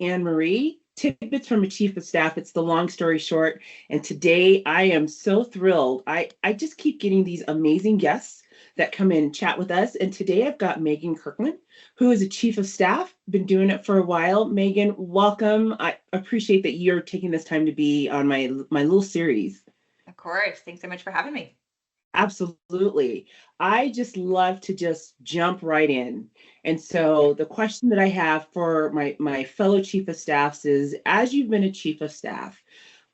Anne Marie, Tidbits from a Chief of Staff. It's the long story short. And today I am so thrilled. I just keep getting these amazing guests that come in and chat with us. And today I've got Megan Kirtland, who is a Chief of Staff, been doing it for a while. Megan, welcome. I appreciate that you're taking this time to be on my little series. Of course. Thanks so much for having me. Absolutely. I just love to just jump right in. And so the question that I have for my fellow chief of staffs is, as you've been a chief of staff,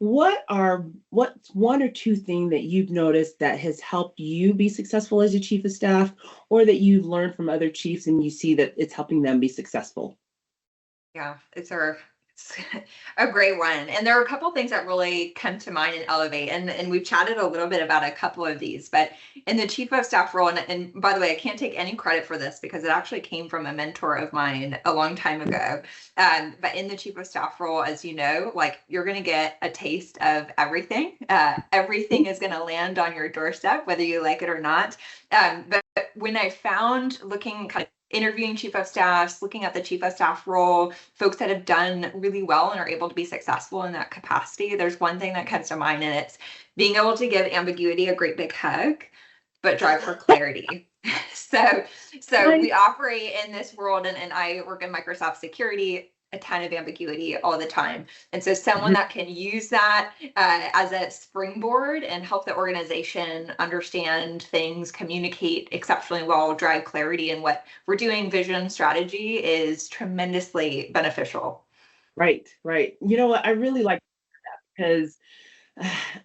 what's one or two things that you've noticed that has helped you be successful as a chief of staff, or that you've learned from other chiefs and you see that it's helping them be successful? Yeah, it's a great one. And there are a couple of things that really come to mind and elevate. And we've chatted a little bit about a couple of these, but in the chief of staff role, and by the way, I can't take any credit for this because it actually came from a mentor of mine a long time ago. But in the chief of staff role, as you know, like you're going to get a taste of everything. Everything is going to land on your doorstep, whether you like it or not. But when I found looking kind of interviewing chief of staffs, looking at the chief of staff role, folks that have done really well and are able to be successful in that capacity, there's one thing that comes to mind, and it's being able to give ambiguity a great big hug, but drive for clarity. So we operate in this world, and I work in Microsoft security, a ton of ambiguity all the time. And so someone that can use that as a springboard and help the organization understand things, communicate exceptionally well, drive clarity in what we're doing, vision, strategy is tremendously beneficial. Right, right. You know what? I really like that because,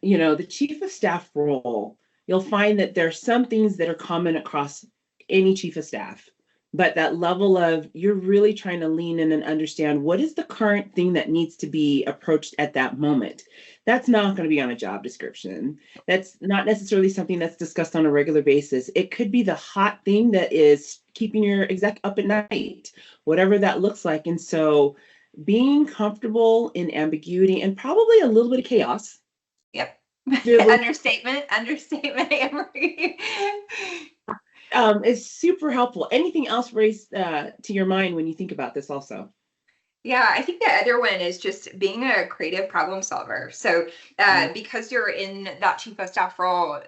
the chief of staff role, you'll find that there are some things that are common across any chief of staff, but that level of you're really trying to lean in and understand what is the current thing that needs to be approached at that moment. That's not going to be on a job description. That's not necessarily something that's discussed on a regular basis. It could be the hot thing that is keeping your exec up at night, whatever that looks like. And so being comfortable in ambiguity and probably a little bit of chaos. Yep. Really, Understatement, Amory. is super helpful. Anything else raised to your mind when you think about this also? Yeah, I think the other one is just being a creative problem solver. So because you're in that chief of staff role,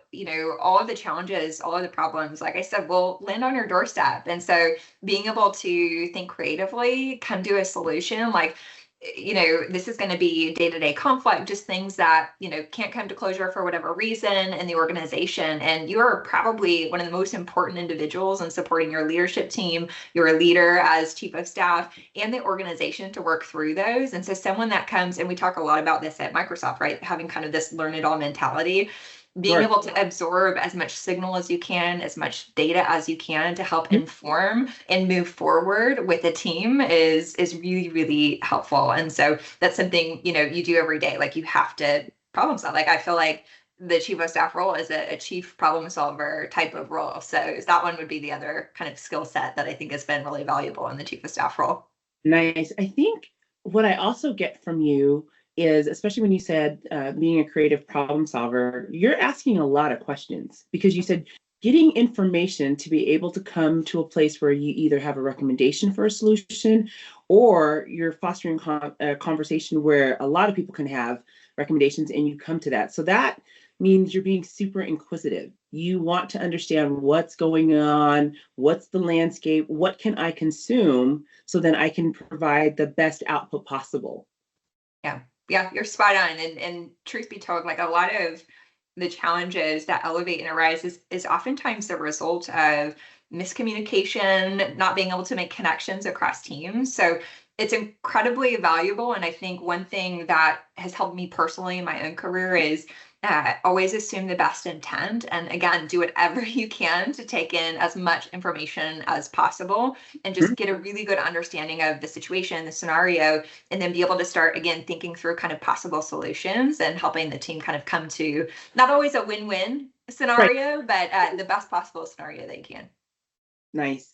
all of the challenges, all of the problems, like I said, will land on your doorstep. And so being able to think creatively, come to a solution, like this is going to be day-to-day conflict, just things that, can't come to closure for whatever reason in the organization. And you're probably one of the most important individuals in supporting your leadership team, your leader as chief of staff, and the organization to work through those. And so someone that comes, and we talk a lot about this at Microsoft, right? Having kind of this learn it all mentality, being able to absorb as much signal as you can, as much data as you can to help inform and move forward with a team is really, really helpful. And so that's something, you do every day. Like you have to problem solve. Like I feel like the chief of staff role is a chief problem solver type of role. So that one would be the other kind of skill set that I think has been really valuable in the chief of staff role. Nice. I think what I also get from you is, especially when you said being a creative problem solver, you're asking a lot of questions because you said getting information to be able to come to a place where you either have a recommendation for a solution or you're fostering a conversation where a lot of people can have recommendations and you come to that. So that means you're being super inquisitive. You want to understand what's going on, what's the landscape, what can I consume so then I can provide the best output possible. Yeah, you're spot on. And truth be told, like a lot of the challenges that elevate and arise is oftentimes the result of miscommunication, not being able to make connections across teams. So it's incredibly valuable. And I think one thing that has helped me personally in my own career is always assume the best intent. And again, do whatever you can to take in as much information as possible and just get a really good understanding of the situation, the scenario, and then be able to start, again, thinking through kind of possible solutions and helping the team kind of come to not always a win-win scenario, right, but the best possible scenario they can. Nice.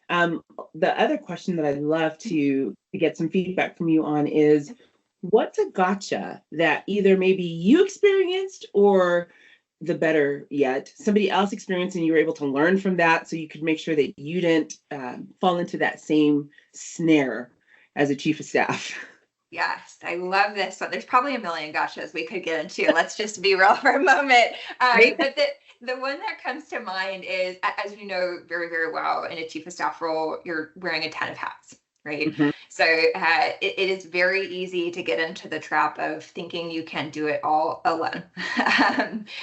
The other question that I'd love to get some feedback from you on is, what's a gotcha that either maybe you experienced or the better yet, somebody else experienced and you were able to learn from that so you could make sure that you didn't fall into that same snare as a chief of staff? Yes, I love this. So there's probably a million gotchas we could get into. Let's just be real for a moment. Right? But the one that comes to mind is, as you know very, very well, in a chief of staff role, you're wearing a ton of hats, right? Mhm. So it is very easy to get into the trap of thinking you can do it all alone.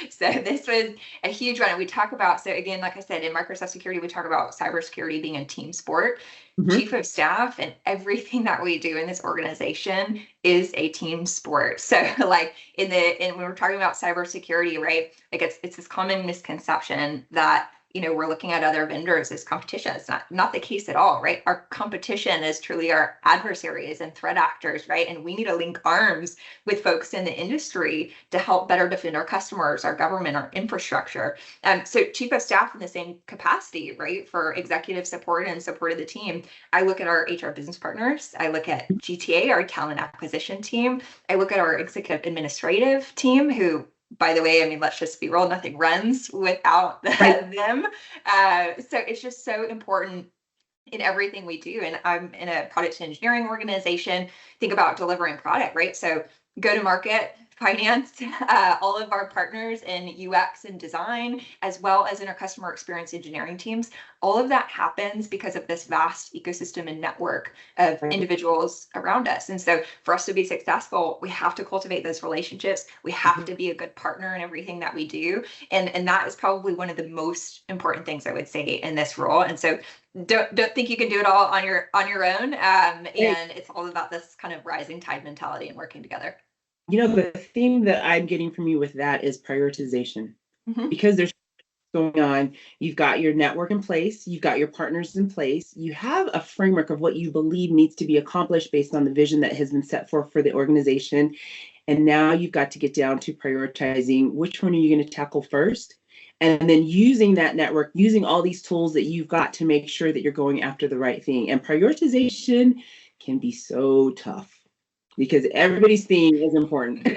So this was a huge one. And we talk about, so again, like I said, in Microsoft security, we talk about cybersecurity being a team sport. Mhm. Chief of staff and everything that we do in this organization is a team sport. So like when we're talking about cybersecurity, right? Like it's this common misconception that we're looking at other vendors as competition. It's not the case at all, right? Our competition is truly our adversaries and threat actors, right? And we need to link arms with folks in the industry to help better defend our customers, our government, our infrastructure. So chief of staff in the same capacity, right? For executive support and support of the team, I look at our HR business partners. I look at GTA, our talent acquisition team. I look at our executive administrative team, who, by the way, I mean, let's just be real, nothing runs without Right. them. So it's just so important in everything we do. And I'm in a product engineering organization. Think about delivering product, right? So go to market, finance, all of our partners in UX and design, as well as in our customer experience engineering teams. All of that happens because of this vast ecosystem and network of individuals around us. And so for us to be successful, we have to cultivate those relationships. We have Mhm. to be a good partner in everything that we do. And that is probably one of the most important things I would say in this role. And so don't think you can do it all on your own. Right. And it's all about this kind of rising tide mentality and working together. The theme that I'm getting from you with that is prioritization, Mhm. because there's going on. You've got your network in place, you've got your partners in place, you have a framework of what you believe needs to be accomplished based on the vision that has been set forth for the organization. And now you've got to get down to prioritizing which one are you going to tackle first. And then using that network, using all these tools that you've got to make sure that you're going after the right thing. And prioritization can be so tough because everybody's theme is important.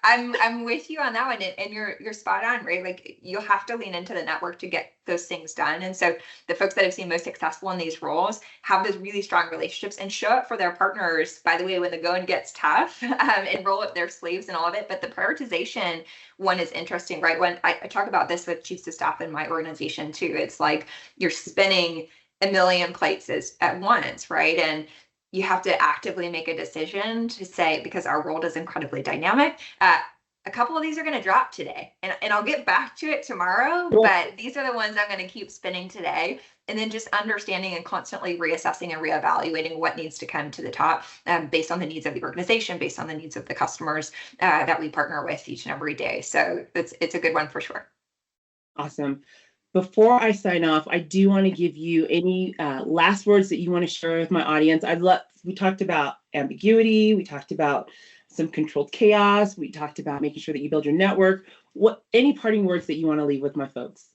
I'm with you on that one, and you're spot on, right? Like you'll have to lean into the network to get those things done. And so the folks that I've seen most successful in these roles have those really strong relationships and show up for their partners, by the way, when the going gets tough, and roll up their sleeves and all of it. But the prioritization one is interesting, right? When I talk about this with chiefs of staff in my organization too, it's like you're spinning a million plates at once, right? And you have to actively make a decision to say, because our world is incredibly dynamic, a couple of these are going to drop today, and I'll get back to it tomorrow, but these are the ones I'm going to keep spinning today. And then just understanding and constantly reassessing and reevaluating what needs to come to the top, based on the needs of the organization, based on the needs of the customers that we partner with each and every day. So it's a good one for sure. Awesome. Before I sign off, I do want to give you any last words that you want to share with my audience. We talked about ambiguity, we talked about some controlled chaos, we talked about making sure that you build your network. Any parting words that you want to leave with my folks?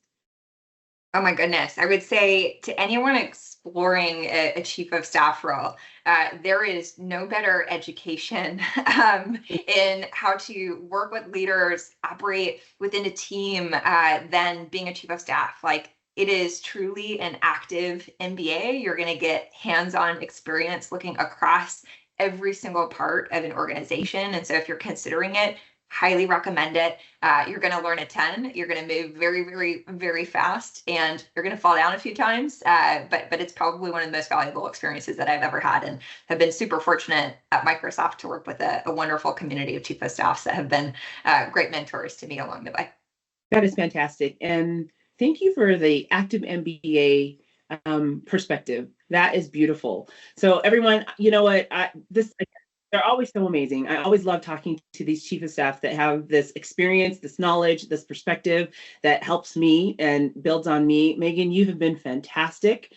Oh my goodness. I would say to anyone exploring a chief of staff role, there is no better education in how to work with leaders, operate within a team, than being a chief of staff. Like it is truly an active MBA. You're going to get hands-on experience looking across every single part of an organization. And so if you're considering it, highly recommend it. You're going to learn a ton. You're going to move very, very, very fast, and you're going to fall down a few times. But it's probably one of the most valuable experiences that I've ever had, and have been super fortunate at Microsoft to work with a wonderful community of chief of staffs that have been great mentors to me along the way. That is fantastic. And thank you for the active MBA perspective. That is beautiful. So everyone, you know what? They're always so amazing. I always love talking to these chief of staff that have this experience, this knowledge, this perspective that helps me and builds on me. Megan, you have been fantastic.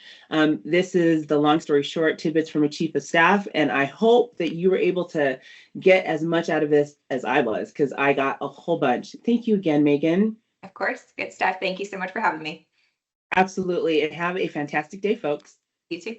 This is the long story short, tidbits from a chief of staff. And I hope that you were able to get as much out of this as I was, because I got a whole bunch. Thank you again, Megan. Of course, good stuff. Thank you so much for having me. Absolutely. And have a fantastic day, folks. You too.